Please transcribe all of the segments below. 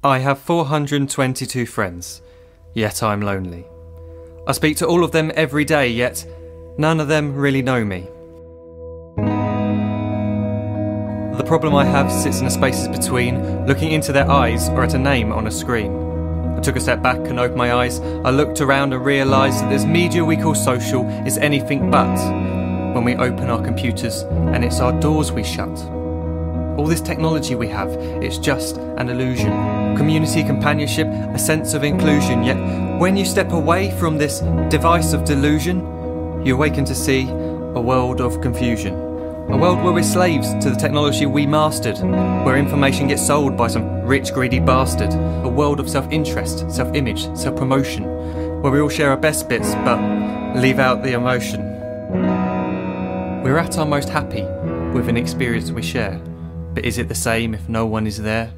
I have 422 friends, yet I'm lonely. I speak to all of them every day, yet none of them really know me. The problem I have sits in the spaces between looking into their eyes or at a name on a screen. I took a step back and opened my eyes. I looked around and realised that this media we call social is anything but when we open our computers and it's our doors we shut. All this technology we have, it's just an illusion. Community, companionship, a sense of inclusion. Yet when you step away from this device of delusion, you awaken to see a world of confusion. A world where we're slaves to the technology we mastered, where information gets sold by some rich, greedy bastard. A world of self-interest, self-image, self-promotion, where we all share our best bits but leave out the emotion. We're at our most happy with an experience we share. But is it the same if no one is there?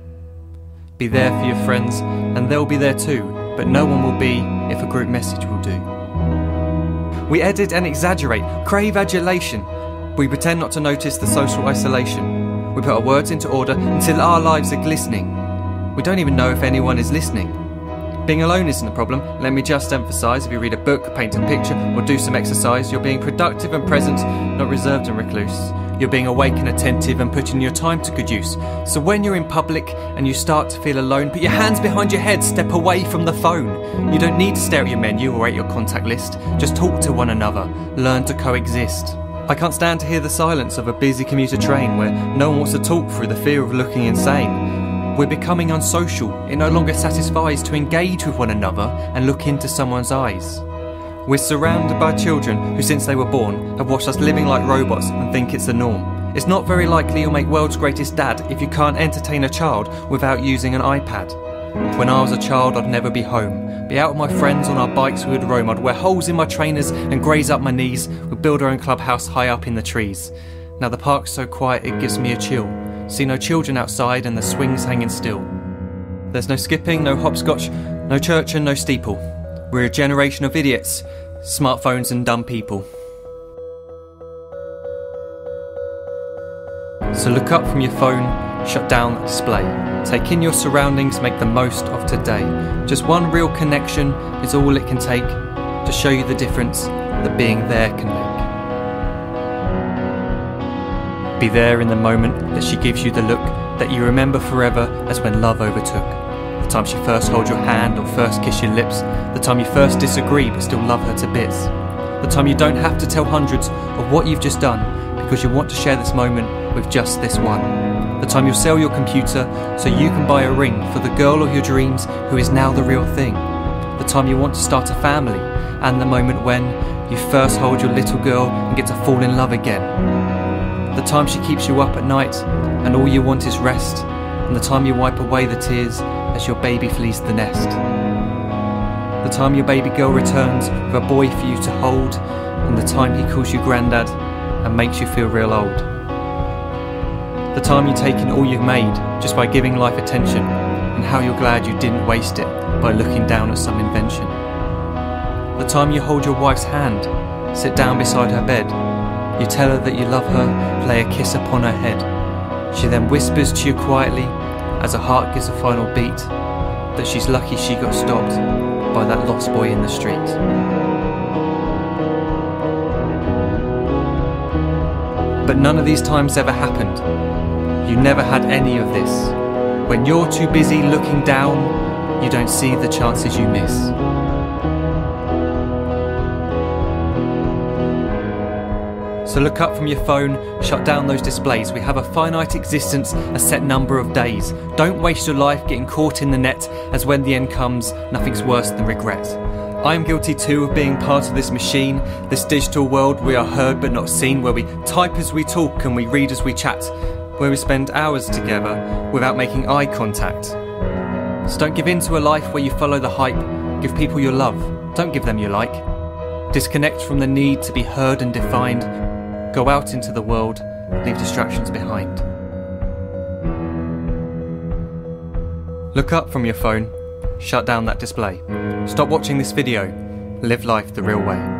Be there for your friends, and they'll be there too, but no one will be if a group message will do. We edit and exaggerate, crave adulation. We pretend not to notice the social isolation. We put our words into order until our lives are glistening. We don't even know if anyone is listening. Being alone isn't a problem. Let me just emphasise, if you read a book, paint a picture, or do some exercise, you're being productive and present, not reserved and recluse. You're being awake and attentive and putting your time to good use. So when you're in public and you start to feel alone, put your hands behind your head, step away from the phone. You don't need to stare at your menu or at your contact list. Just talk to one another. Learn to coexist. I can't stand to hear the silence of a busy commuter train where no one wants to talk through the fear of looking insane. We're becoming unsocial. It no longer satisfies to engage with one another and look into someone's eyes. We're surrounded by children who, since they were born, have watched us living like robots and think it's the norm. It's not very likely you'll make world's greatest dad if you can't entertain a child without using an iPad. When I was a child, I'd never be home. Be out with my friends on our bikes, we would roam. I'd wear holes in my trainers and graze up my knees. We'd build our own clubhouse high up in the trees. Now the park's so quiet it gives me a chill. See no children outside and the swings hanging still. There's no skipping, no hopscotch, no church and no steeple. We're a generation of idiots, smartphones and dumb people. So look up from your phone, shut down the display. Take in your surroundings, make the most of today. Just one real connection is all it can take to show you the difference that being there can make. Be there in the moment that she gives you the look that you remember forever as when love overtook. The time she first holds your hand or first kiss your lips. The time you first disagree but still love her to bits. The time you don't have to tell hundreds of what you've just done because you want to share this moment with just this one. The time you'll sell your computer so you can buy a ring for the girl of your dreams who is now the real thing. The time you want to start a family, and the moment when you first hold your little girl and get to fall in love again. The time she keeps you up at night and all you want is rest, and the time you wipe away the tears as your baby flees the nest. The time your baby girl returns with a boy for you to hold, and the time he calls you granddad and makes you feel real old. The time you take in all you've made just by giving life attention, and how you're glad you didn't waste it by looking down at some invention. The time you hold your wife's hand, sit down beside her bed, you tell her that you love her, lay a kiss upon her head. She then whispers to you quietly, as her heart gives a final beat, that she's lucky she got stopped by that lost boy in the street. But none of these times ever happened. You never had any of this. When you're too busy looking down, you don't see the chances you miss. So look up from your phone, shut down those displays. We have a finite existence, a set number of days. Don't waste your life getting caught in the net, as when the end comes, nothing's worse than regret. I am guilty too of being part of this machine, this digital world we are heard but not seen, where we type as we talk and we read as we chat, where we spend hours together without making eye contact. So don't give in to a life where you follow the hype. Give people your love, don't give them your like. Disconnect from the need to be heard and defined. Go out into the world, leave distractions behind. Look up from your phone, shut down that display. Stop watching this video, live life the real way.